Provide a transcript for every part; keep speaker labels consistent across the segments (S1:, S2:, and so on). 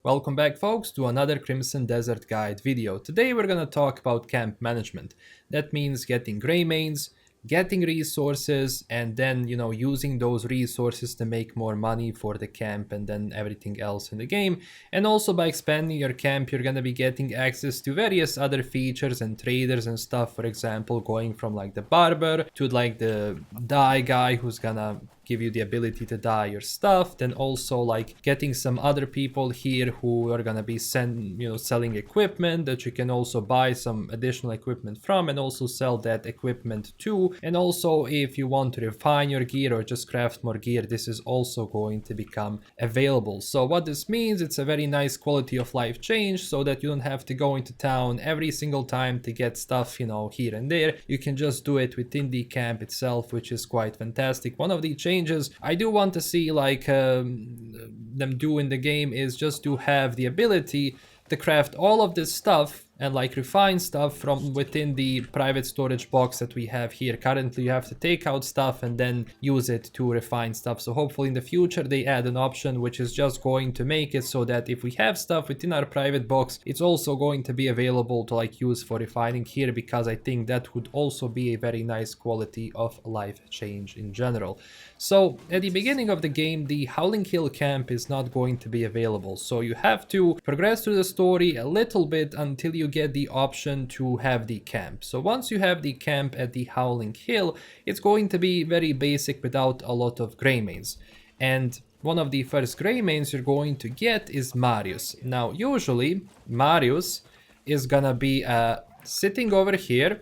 S1: Welcome back folks to another Crimson Desert Guide video. Today we're gonna talk about camp management. That means getting Greymanes, getting resources, and then using those resources to make more money for the camp and then everything else in the game. And also by expanding your camp you're gonna be getting access to various other features and traders and stuff. For example, going from like the barber to like the dye guy who's gonna give you the ability to dye your stuff, then also like getting some other people here who are gonna be selling equipment that you can also buy some additional equipment from and also sell that equipment too. And also if you want to refine your gear or just craft more gear, this is also going to become available. So what this means, it's a very nice quality of life change so that you don't have to go into town every single time to get stuff, here and there. You can just do it within the camp itself, which is quite fantastic. One of the changes I do want to see like them do in the game is just to have the ability to craft all of this stuff and like refine stuff from within the private storage box that we have here. Currently you have to take out stuff and then use it to refine stuff. So hopefully in the future they add an option which is just going to make it so that if we have stuff within our private box, it's also going to be available to like use for refining here, because I think that would also be a very nice quality of life change in general. So at the beginning of the game, the Howling Hill camp is not going to be available. So you have to progress through the story a little bit until you get the option to have the camp. So once you have the camp at the Howling Hill, it's going to be very basic without a lot of Greymanes. And one of the first Greymanes you're going to get is Marius. Now usually Marius is gonna be sitting over here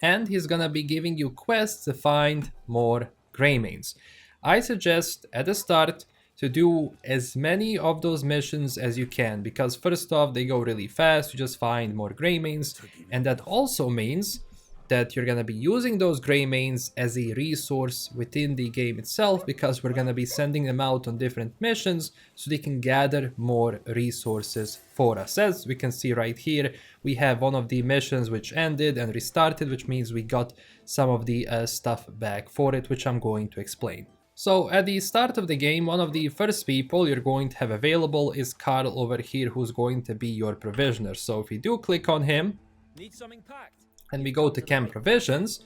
S1: and he's gonna be giving you quests to find more Greymanes. I suggest at the start to do as many of those missions as you can, because first off they go really fast, you just find more Greymanes, and that also means that you're gonna be using those Greymanes as a resource within the game itself, because we're gonna be sending them out on different missions so they can gather more resources for us. As we can see right here, we have one of the missions which ended and restarted, which means we got some of the stuff back for it, which I'm going to explain. So at the start of the game, one of the first people you're going to have available is Carl over here, who's going to be your provisioner. So if we do click on him,
S2: Need something packed.
S1: and we go to camp provisions,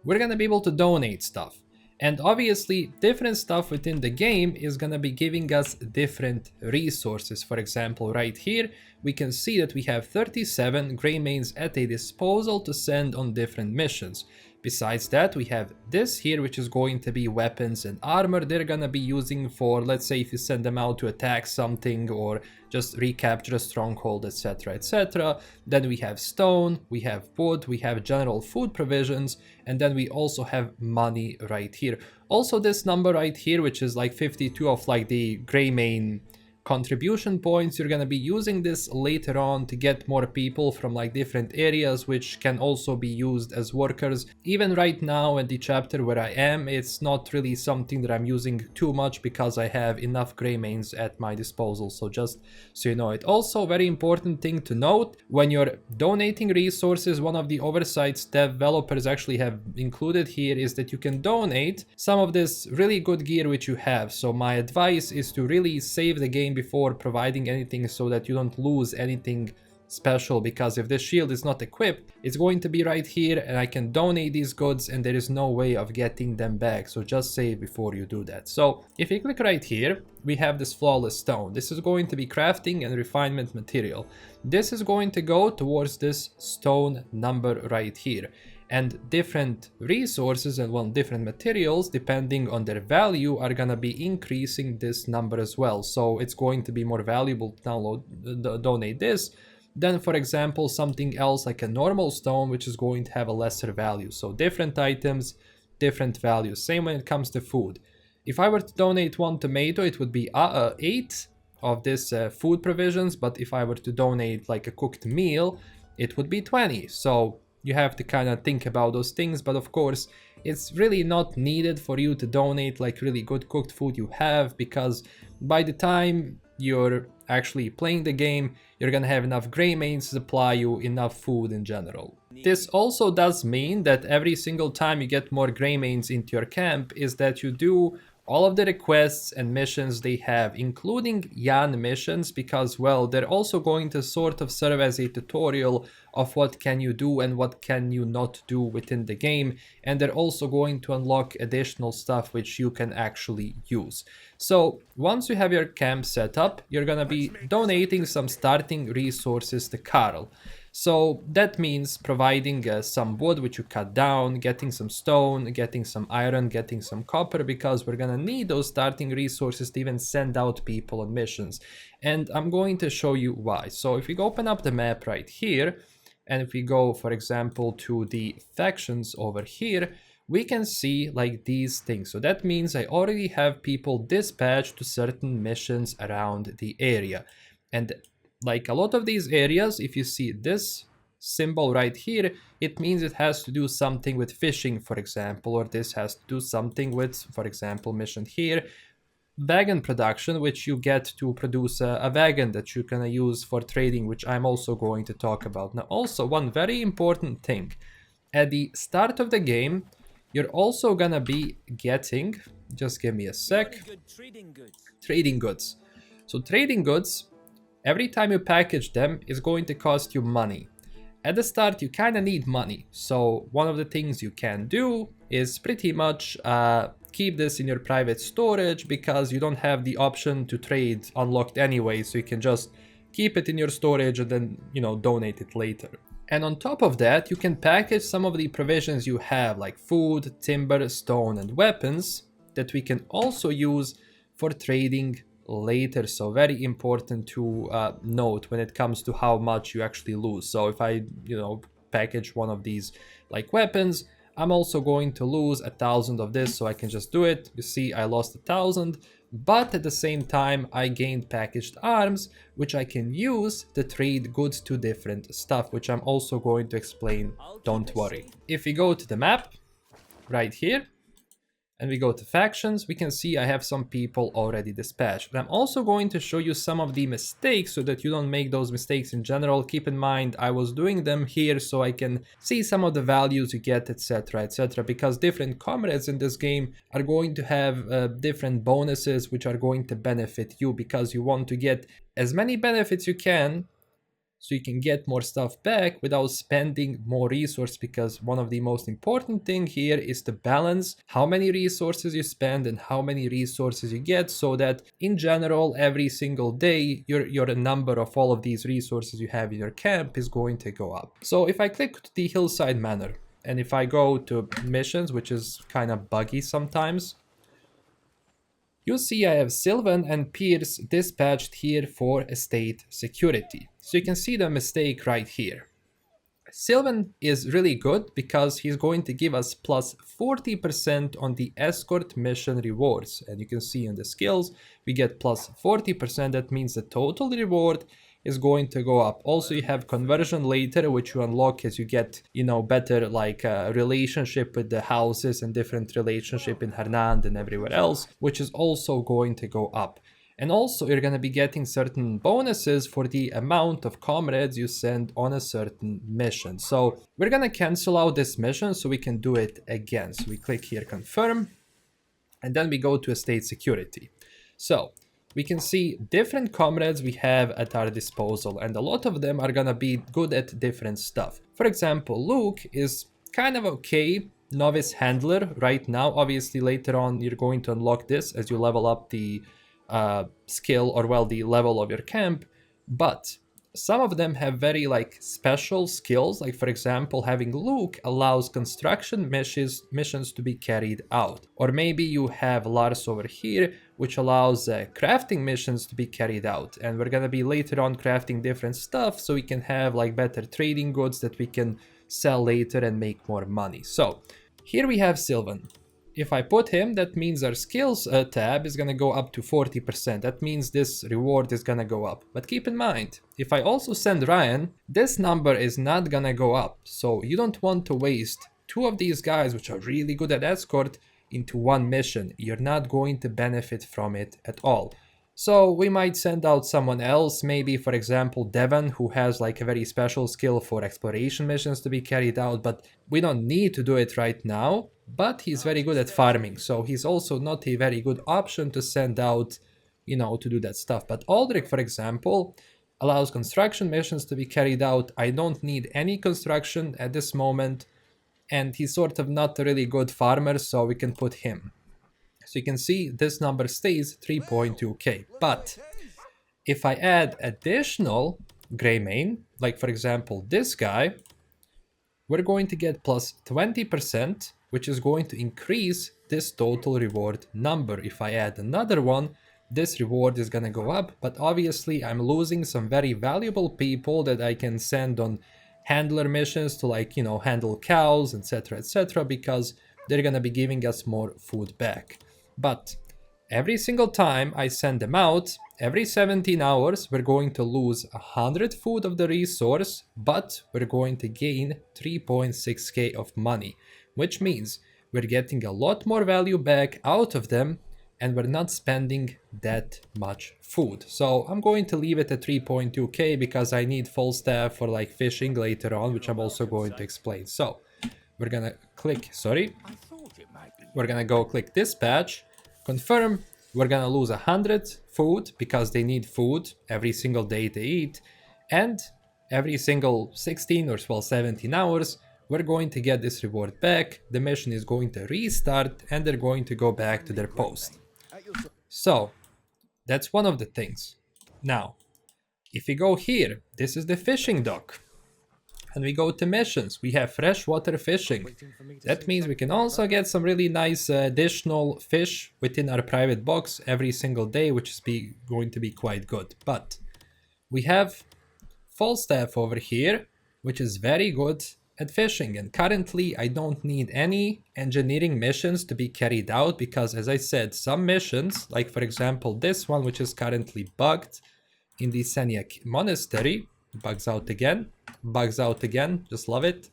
S1: we're gonna be able to donate stuff. And obviously different stuff within the game is gonna be giving us different resources. For example, right here, we can see that we have 37 Greymanes at a disposal to send on different missions. Besides that, we have this here, which is going to be weapons and armor they're gonna be using for, let's say, if you send them out to attack something or just recapture a stronghold, etc, etc. Then we have stone, we have wood, we have general food provisions, and then we also have money right here. Also this number right here, which is like 52 of like the Greymane contribution points, you're gonna be using this later on to get more people from like different areas, which can also be used as workers. Even right now at the chapter where I am, it's not really something that I'm using too much because I have enough Greymanes at my disposal. So just so you know it. Also, very important thing to note, when you're donating resources, one of the oversights developers actually have included here is that you can donate some of this really good gear which you have. So my advice is to really save the game before providing anything so that you don't lose anything special, because if this shield is not equipped, it's going to be right here and I can donate these goods and there is no way of getting them back. So just save before you do that. So if you click right here, we have this flawless stone. This is going to be crafting and refinement material. This is going to go towards this stone number right here. And different resources and different materials, depending on their value, are gonna be increasing this number as well. So it's going to be more valuable to donate this than, for example, something else like a normal stone, which is going to have a lesser value. So different items, different values. Same when it comes to food. If I were to donate one tomato, it would be 8 of this food provisions, but if I were to donate like a cooked meal, it would be 20. So you have to kind of think about those things, but of course it's really not needed for you to donate like really good cooked food you have, because by the time you're actually playing the game, you're gonna have enough Greymanes to supply you enough food in general. This also does mean that every single time you get more Greymanes into your camp is that you do all of the requests and missions they have, including Yan missions, because, well, they're also going to sort of serve as a tutorial of what can you do and what can you not do within the game, and they're also going to unlock additional stuff which you can actually use. So once you have your camp set up, you're gonna be donating some starting resources to Carl. So that means providing some wood which you cut down, getting some stone, getting some iron, getting some copper, because we're gonna need those starting resources to even send out people on missions. And I'm going to show you why. So if we open up the map right here, and if we go, for example, to the factions over here, we can see like these things. So that means I already have people dispatched to certain missions around the area. And like a lot of these areas, if you see this symbol right here, it means it has to do something with fishing, for example, or this has to do something with, for example, mission here, wagon production, which you get to produce a wagon that you're gonna use for trading, which I'm also going to talk about. Now, also one very important thing, at the start of the game, you're also gonna be getting, just give me a sec, trading goods. So trading goods, every time you package them, is going to cost you money. At the start, you kind of need money. So one of the things you can do is pretty much keep this in your private storage, because you don't have the option to trade unlocked anyway. So you can just keep it in your storage and then, you know, donate it later. And on top of that, you can package some of the provisions you have, like food, timber, stone, and weapons, that we can also use for trading later. So very important to note when it comes to how much you actually lose. So if I, you know, package one of these like weapons, I'm also going to lose 1,000 of this, so I can just do it. You see, I lost 1,000, but at the same time, I gained packaged arms, which I can use to trade goods to different stuff, which I'm also going to explain, don't worry. If we go to the map, right here, and we go to factions, we can see I have some people already dispatched. And I'm also going to show you some of the mistakes so that you don't make those mistakes in general. Keep in mind, I was doing them here so I can see some of the values you get, etc, etc, because different comrades in this game are going to have different bonuses which are going to benefit you, because you want to get as many benefits you can so you can get more stuff back without spending more resources, because one of the most important thing here is to balance how many resources you spend and how many resources you get, so that in general every single day your number of all of these resources you have in your camp is going to go up. So if I click the hillside manor, and if I go to missions, which is kind of buggy sometimes, you'll see I have Sylvan and Pierce dispatched here for estate security. So you can see the mistake right here. Sylvan is really good because he's going to give us plus 40% on the escort mission rewards. And you can see in the skills, we get plus 40%. That means the total reward is going to go up. Also, you have conversion later, which you unlock as you get, you know, better like relationship with the houses and different relationship in Hernand and everywhere else, which is also going to go up. And also you're going to be getting certain bonuses for the amount of comrades you send on a certain mission. So we're going to cancel out this mission so we can do it again. So we click here, confirm, and then we go to estate security. So we can see different comrades we have at our disposal, and a lot of them are gonna be good at different stuff. For example, Luke is kind of okay novice handler right now. Obviously later on you're going to unlock this as you level up the skill, or well, the level of your camp, but some of them have very like special skills. Like for example, having Luke allows construction missions to be carried out. Or maybe you have Lars over here, which allows crafting missions to be carried out. And we're gonna be later on crafting different stuff so we can have like better trading goods that we can sell later and make more money. So here we have Sylvan. If I put him, that means our skills tab is gonna go up to 40%. That means this reward is gonna go up. But keep in mind, if I also send Ryan, this number is not gonna go up. So you don't want to waste two of these guys, which are really good at escort, into one mission. You're not going to benefit from it at all. So we might send out someone else, maybe for example Devon, who has like a very special skill for exploration missions to be carried out, but we don't need to do it right now. But he's very good at farming, so he's also not a very good option to send out, to do that stuff. But Aldrich, for example, allows construction missions to be carried out. I don't need any construction at this moment, and he's sort of not a really good farmer, so we can put him. So you can see this number stays 3.2k. But if I add additional Greymane, like for example this guy, we're going to get plus 20%, which is going to increase this total reward number. If I add another one, this reward is going to go up, but obviously I'm losing some very valuable people that I can send on handler missions to, like, handle cows, etc., because they're going to be giving us more food back. But every single time I send them out, every 17 hours, we're going to lose 100 food of the resource, but we're going to gain 3.6k of money, which means we're getting a lot more value back out of them, and we're not spending that much food. So I'm going to leave it at 3.2k because I need full staff for like fishing later on, which I'm also going to explain. So we're gonna we're gonna go click dispatch, confirm. We're gonna lose 100 food because they need food every single day they eat, and every single 16 or 17 hours we're going to get this reward back. The mission is going to restart and they're going to go back to their post. So that's one of the things. Now if we go here, this is the fishing dock, and we go to missions, we have freshwater fishing. That means we can also get some really nice additional fish within our private box every single day, which is going to be quite good. But we have Falstaff over here, which is very good at fishing, and currently I don't need any engineering missions to be carried out because, as I said, some missions, like for example this one, which is currently bugged in the Senyak Monastery, bugs out again, just love it.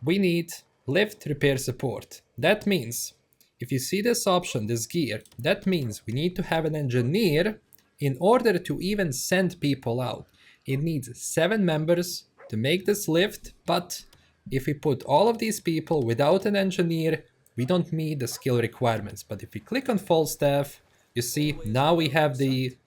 S1: We need lift repair support. That means if you see this option, this gear, that means we need to have an engineer in order to even send people out. It needs 7 members to make this lift, but if we put all of these people without an engineer, we don't meet the skill requirements. But if we click on Falstaff, you see now we have the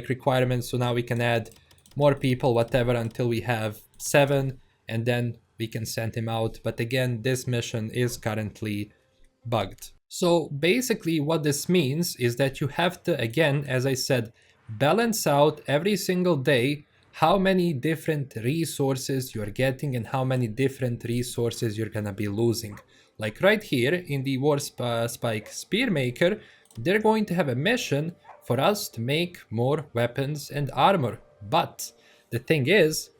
S1: requirements, so now we can add more people, whatever, until we have 7, and then we can send him out. But again, this mission is currently bugged. So basically what this means is that you have to, again, as I said, balance out every single day how many different resources you're getting and how many different resources you're gonna be losing. Like right here in the War Spike Spearmaker, they're going to have a mission for us to make more weapons and armor. But the thing is,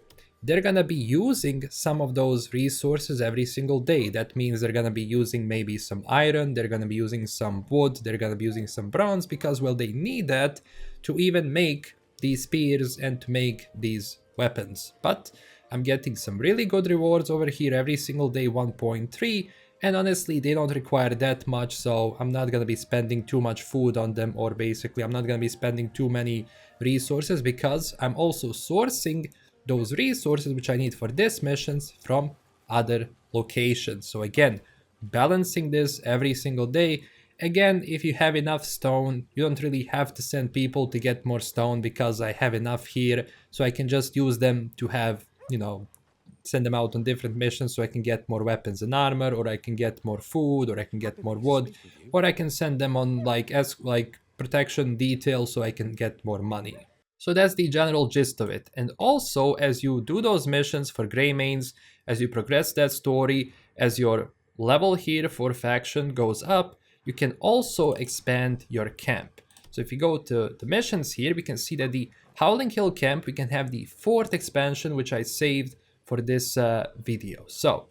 S1: they're gonna be using some of those resources every single day. That means they're gonna be using maybe some iron, they're gonna be using some wood, they're gonna be using some bronze, because, well, they need that to even make these spears and to make these weapons. But I'm getting some really good rewards over here every single day, 1.3, and honestly they don't require that much, so I'm not gonna be spending too much food on them, or basically I'm not gonna be spending too many resources, because I'm also sourcing those resources which I need for these missions from other locations. So again, balancing this every single day. Again, if you have enough stone, you don't really have to send people to get more stone, because I have enough here, so I can just use them to have, send them out on different missions so I can get more weapons and armor, or I can get more food, or I can get more wood, or I can send them on like protection detail so I can get more money. So that's the general gist of it. And also, as you do those missions for Greymanes, as you progress that story, as your level here for faction goes up, you can also expand your camp. So if you go to the missions here, we can see that the Howling Hill camp, we can have the 4th expansion, which I saved for this video. So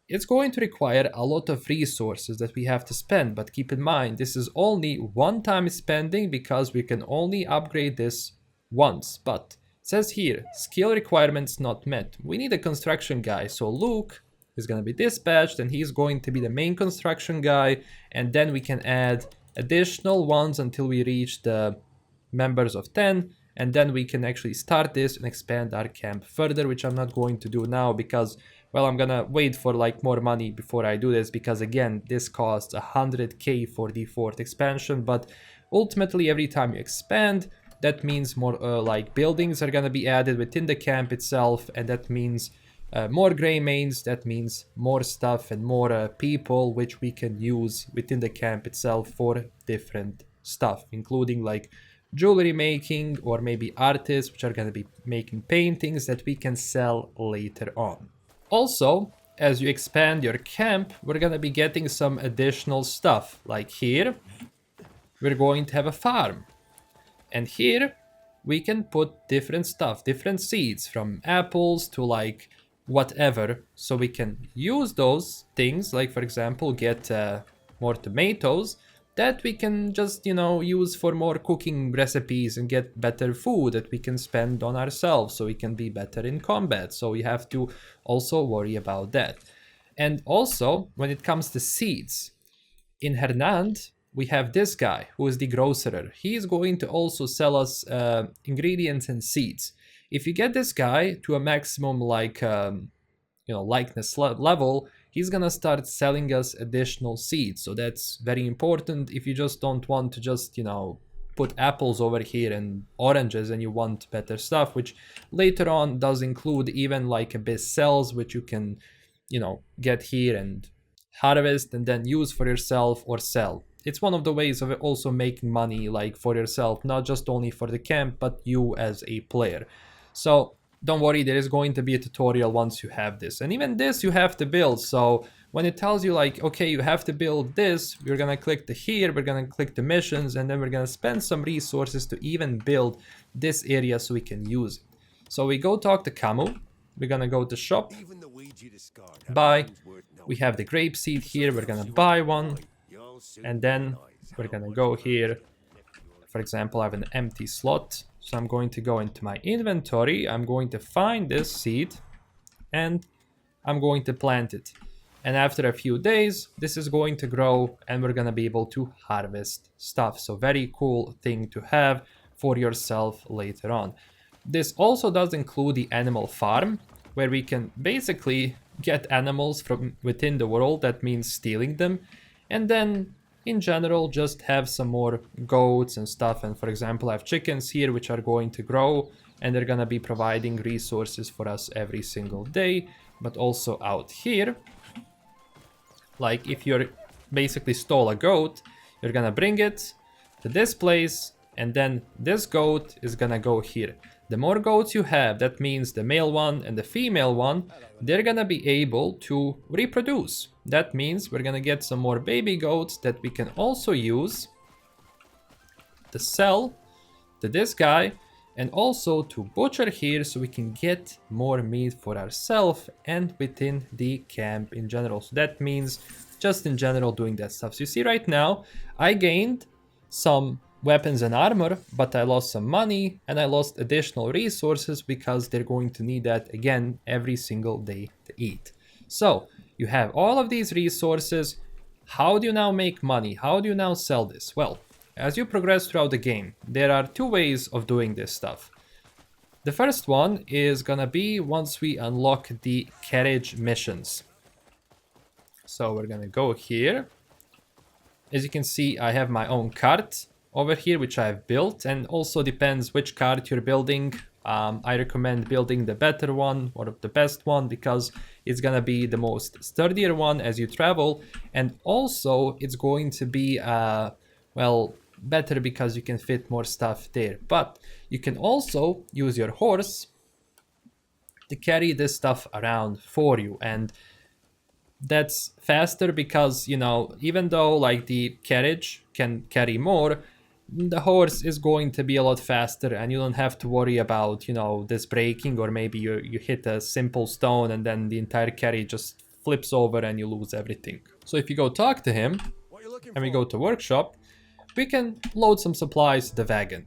S1: it's going to require a lot of resources that we have to spend, but keep in mind, this is only one-time spending because we can only upgrade this once. But it says here, skill requirements not met. We need a construction guy, so Luke is going to be dispatched and he's going to be the main construction guy, and then we can add additional ones until we reach the members of 10, and then we can actually start this and expand our camp further, which I'm not going to do now because, well, I'm gonna wait for like more money before I do this, because again, this costs 100k for the fourth expansion. But ultimately, every time you expand, that means more like buildings are gonna be added within the camp itself, and that means more Greymanes, that means more stuff and more people which we can use within the camp itself for different stuff, including like jewelry making, or maybe artists which are going to be making paintings that we can sell later on. Also, as you expand your camp, we're going to be getting some additional stuff. Like here, we're going to have a farm. And here, we can put different stuff, different seeds, from apples to like whatever. So we can use those things, like for example, get more tomatoes that we can just, you know, use for more cooking recipes and get better food that we can spend on ourselves so we can be better in combat. So we have to also worry about that. And also, when it comes to seeds, in Hernand, we have this guy who is the grocerer. He is going to also sell us ingredients and seeds. If you get this guy to a maximum like likeness level, he's gonna start selling us additional seeds. So that's very important if you just don't want to just, you know, put apples over here and oranges, and you want better stuff, which later on does include even like abyss cells, which you can, you know, get here and harvest and then use for yourself or sell. It's one of the ways of also making money, like for yourself, not just only for the camp, but you as a player. So don't worry, there is going to be a tutorial once you have this. And even this you have to build. So when it tells you like, okay, you have to build this, we're gonna click the here, we're gonna click the missions, and then we're gonna spend some resources to even build this area so we can use it. So we go talk to Camu, we're gonna go to shop, buy, we have the grape seed here, we're gonna buy one, and then we're gonna go here. For example, I have an empty slot, so I'm going to go into my inventory, I'm going to find this seed, and I'm going to plant it. And after a few days, this is going to grow, and we're gonna be able to harvest stuff. So very cool thing to have for yourself later on. This also does include the animal farm, where we can basically get animals from within the world, that means stealing them, and then in general just have some more goats and stuff. And for example, I have chickens here which are going to grow, and they're gonna be providing resources for us every single day. But also out here, like if you're basically stole a goat, you're gonna bring it to this place, and then this goat is gonna go here. The more goats you have, that means the male one and the female one, they're gonna be able to reproduce. That means we're gonna get some more baby goats that we can also use to sell to this guy, and also to butcher here so we can get more meat for ourselves and within the camp in general. So that means just in general doing that stuff. So you see right now, I gained some weapons and armor, but I lost some money and I lost additional resources because they're going to need that again every single day to eat. So you have all of these resources. How do you now make money? How do you now sell this? Well, as you progress throughout the game, there are two ways of doing this stuff. The first one is gonna be once we unlock the carriage missions. So we're gonna go here. As you can see, I have my own cart over here, which I've built, and also depends which cart you're building. I recommend building the better one or the best one because it's gonna be the most sturdier one as you travel, and also it's going to be well, better because you can fit more stuff there. But you can also use your horse to carry this stuff around for you, and that's faster because, you know, even though like the carriage can carry more, the horse is going to be a lot faster, and you don't have to worry about, you know, this breaking, or maybe you hit a simple stone and then the entire carry just flips over and you lose everything. So if you go talk to him and we go to workshop, we can load some supplies to the wagon.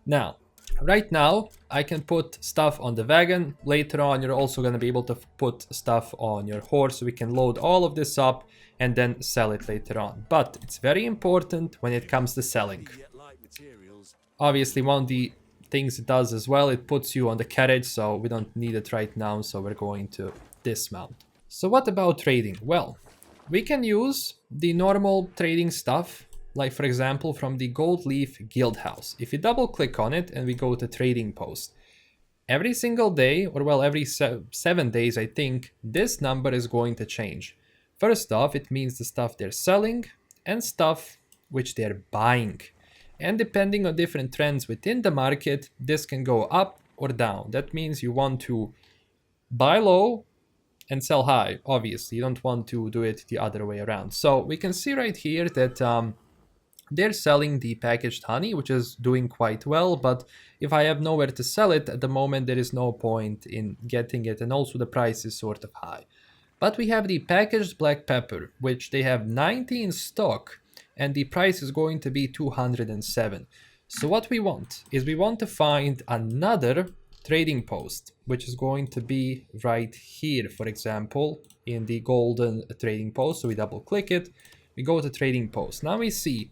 S1: Now, Right now, I can put stuff on the wagon. Later on, you're also going to be able to put stuff on your horse. We can load all of this up and then sell it later on. But it's very important when it comes to selling. Obviously, one of the things it does as well, it puts you on the carriage, so we don't need it right now, so we're going to dismount. So what about trading? Well, we can use the normal trading stuff, like for example from the Gold Leaf Guild House. If you double click on it and we go to trading post, every single day, or well, every 7 days I think, this number is going to change. First off, it means the stuff they're selling and stuff which they're buying. And depending on different trends within the market, this can go up or down. That means you want to buy low and sell high. Obviously, you don't want to do it the other way around. So we can see right here that they're selling the packaged honey, which is doing quite well. But if I have nowhere to sell it at the moment, there is no point in getting it. And also the price is sort of high. But we have the packaged black pepper, which they have 90 in stock, and the price is going to be 207. So what we want is we want to find another trading post, which is going to be right here, for example, in the golden trading post. So we double click it, we go to trading post. Now we see,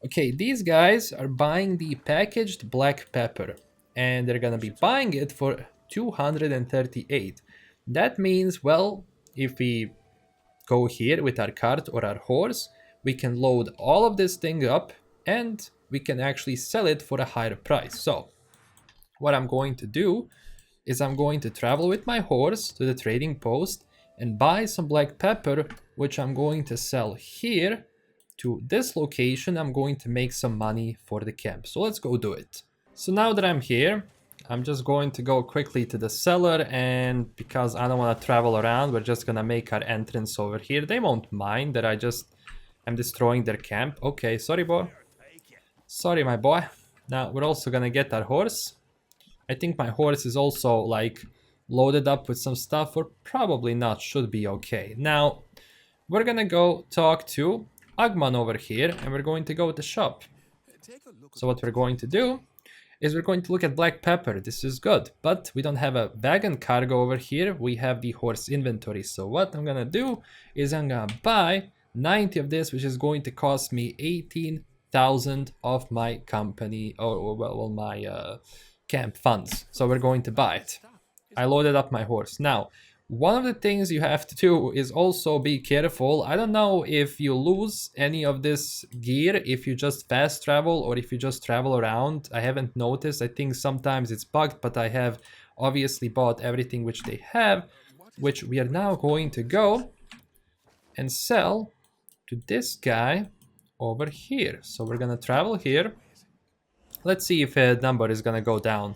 S1: okay, these guys are buying the packaged black pepper, and they're gonna be buying it for 238. That means, well, if we go here with our cart or our horse, we can load all of this thing up and we can actually sell it for a higher price. So what I'm going to do is I'm going to travel with my horse to the trading post and buy some black pepper, which I'm going to sell here to this location. I'm going to make some money for the camp. So let's go do it. So now that I'm here, I'm just going to go quickly to the seller, and because I don't want to travel around, we're just gonna make our entrance over here. They won't mind that I'm destroying their camp. Okay, sorry boy. Sorry my boy. Now we're also gonna get our horse. I think my horse is also like loaded up with some stuff, or probably not, should be okay. Now we're gonna go talk to Agman over here, and we're going to go to the shop. So what we're going to do is we're going to look at black pepper. This is good, but we don't have a wagon cargo over here. We have the horse inventory. So what I'm gonna do is I'm gonna buy 90 of this, which is going to cost me 18,000 of my company, or well, my camp funds. So we're going to buy it. I loaded up my horse. Now, one of the things you have to do is also be careful. I don't know if you lose any of this gear if you just fast travel or if you just travel around. I haven't noticed. I think sometimes it's bugged, but I have obviously bought everything which they have, which we are now going to go and sell to this guy over here. So we're gonna travel here. Let's see if a number is gonna go down,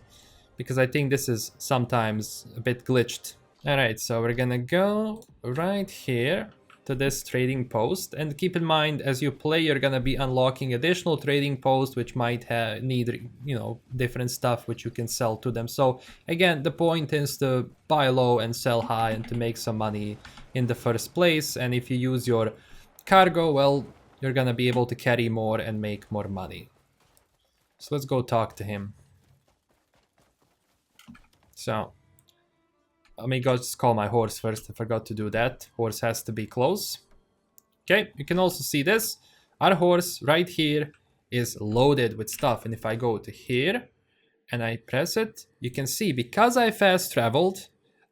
S1: because I think this is sometimes a bit glitched. Alright, so we're gonna go right here to this trading post, and keep in mind as you play you're gonna be unlocking additional trading posts which might need, you know, different stuff which you can sell to them. So again, the point is to buy low and sell high and to make some money in the first place, and if you use your cargo, well, you're gonna be able to carry more and make more money. So let's go talk to him. So let me go just call my horse first. I forgot to do that. Horse has to be close. Okay, you can also see this. Our horse right here is loaded with stuff. And if I go to here and I press it, you can see because I fast traveled,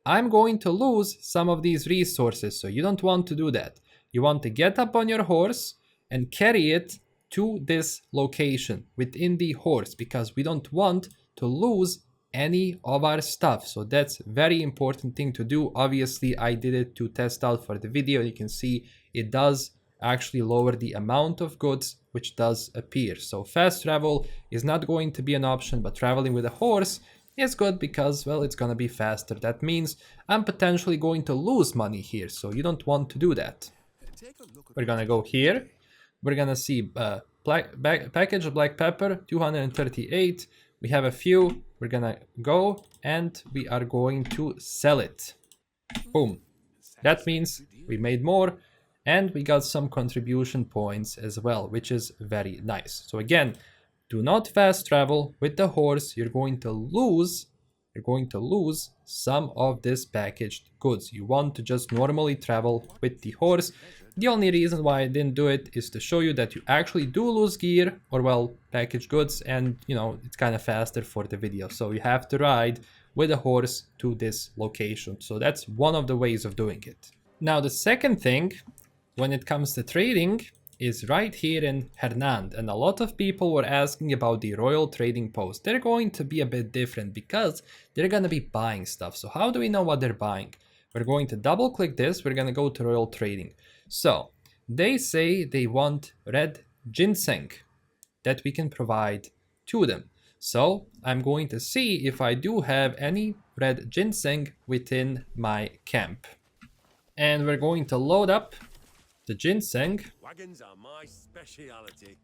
S1: I'm going to lose some of these resources. So you don't want to do that. You want to get up on your horse and carry it to this location within the horse, because we don't want to lose any of our stuff. So that's very important thing to do. Obviously I did it to test out for the video. You can see it does actually lower the amount of goods which does appear. So fast travel is not going to be an option, but traveling with a horse is good because, well, it's gonna be faster. That means I'm potentially going to lose money here, so you don't want to do that. We're gonna go here. We're gonna see package of black pepper, 238. We have a few. We're gonna go and we are going to sell it. Boom. That means we made more and we got some contribution points as well, which is very nice. So again, Do not fast travel with the horse. You're going to lose some of this packaged goods. You want to just normally travel with the horse. The only reason why I didn't do it is to show you that you actually do lose gear, or well, packaged goods, and you know, it's kind of faster for the video. So you have to ride with a horse to this location. So that's one of the ways of doing it. Now the second thing, when it comes to trading, is right here in Hernand, and a lot of people were asking about the Royal Trading Post. They're going to be a bit different because they're going to be buying stuff. So how do we know what they're buying? We're going to double click this. We're going to go to Royal Trading. So they say they want red ginseng that we can provide to them. So I'm going to see if I do have any red ginseng within my camp. And we're going to load up the ginseng
S2: Wagons are my speciality.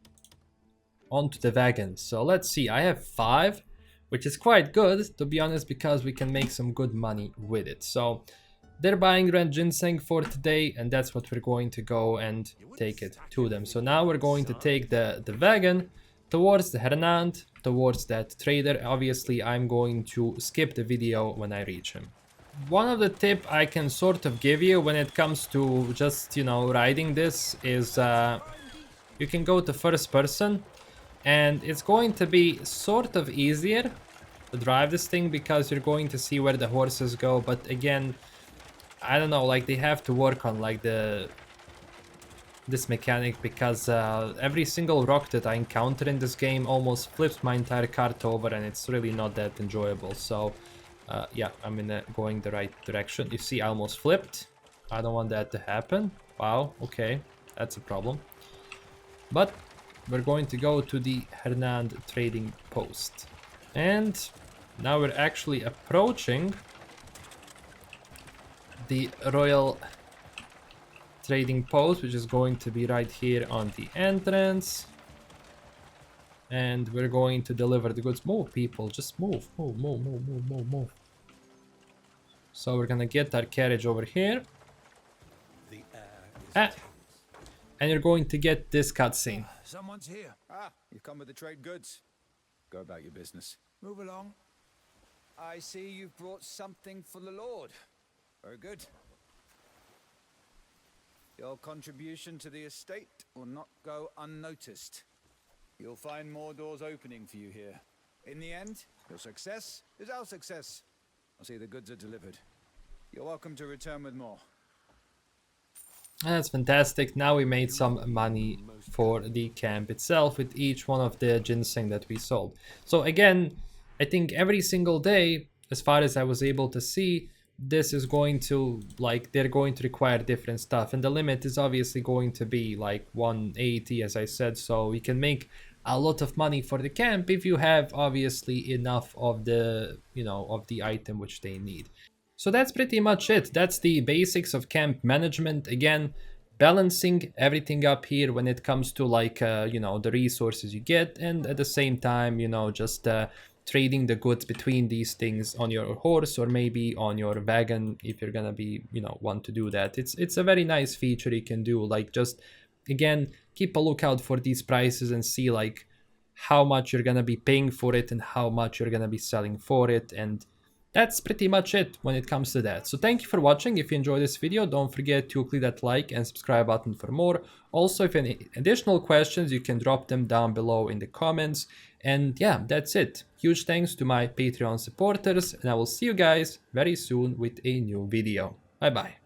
S1: onto the wagon. So let's see, I have 5, which is quite good, to be honest, because we can make some good money with it. So they're buying red ginseng for today, and that's what we're going to go and take it to them. So now we're going to take the wagon towards the Hernand, towards that trader. Obviously, I'm going to skip the video when I reach him. One of the tip I can sort of give you when it comes to just, you know, riding this is you can go to first person, and it's going to be sort of easier to drive this thing because you're going to see where the horses go. But again, I don't know, like they have to work on like this mechanic, because every single rock that I encounter in this game almost flips my entire cart over, and it's really not that enjoyable. So yeah, I'm going the right direction. You see, I almost flipped. I don't want that to happen. Wow, okay, that's a problem. But we're going to go to the Hernand Trading Post. And now we're actually approaching the Royal Trading Post, which is going to be right here on the entrance. And we're going to deliver the goods. Move, people, just move, move, move, move, move, move, move. So we're gonna get our carriage over here. And you're going to get this cutscene.
S3: Someone's here.
S4: Ah, you've come with the trade goods. Go about your business.
S3: Move along.
S4: I see you've brought something for the Lord. Very good. Your contribution to the estate will not go unnoticed. You'll find more doors opening for you here. In the end, your success is our success. I'll see the goods are delivered. You're welcome to return with more.
S1: That's fantastic. Now we made some money for the camp itself with each one of the ginseng that we sold. So again, I think every single day, as far as I was able to see, this is going to, like, they're going to require different stuff, and the limit is obviously going to be like 180, as I said. So you can make a lot of money for the camp if you have obviously enough of the, you know, of the item which they need. So that's pretty much it. That's the basics of camp management. Again, balancing everything up here when it comes to like, you know, the resources you get, and at the same time, you know, just trading the goods between these things on your horse or maybe on your wagon if you're gonna be, you know, want to do that. It's a very nice feature you can do. Like, just again, keep a lookout for these prices and see like how much you're gonna be paying for it and how much you're gonna be selling for it. And that's pretty much it when it comes to that. So thank you for watching. If you enjoyed this video, don't forget to click that like and subscribe button for more. Also, if you have any additional questions, you can drop them down below in the comments. And yeah, that's it. Huge thanks to my Patreon supporters, and I will see you guys very soon with a new video. Bye bye.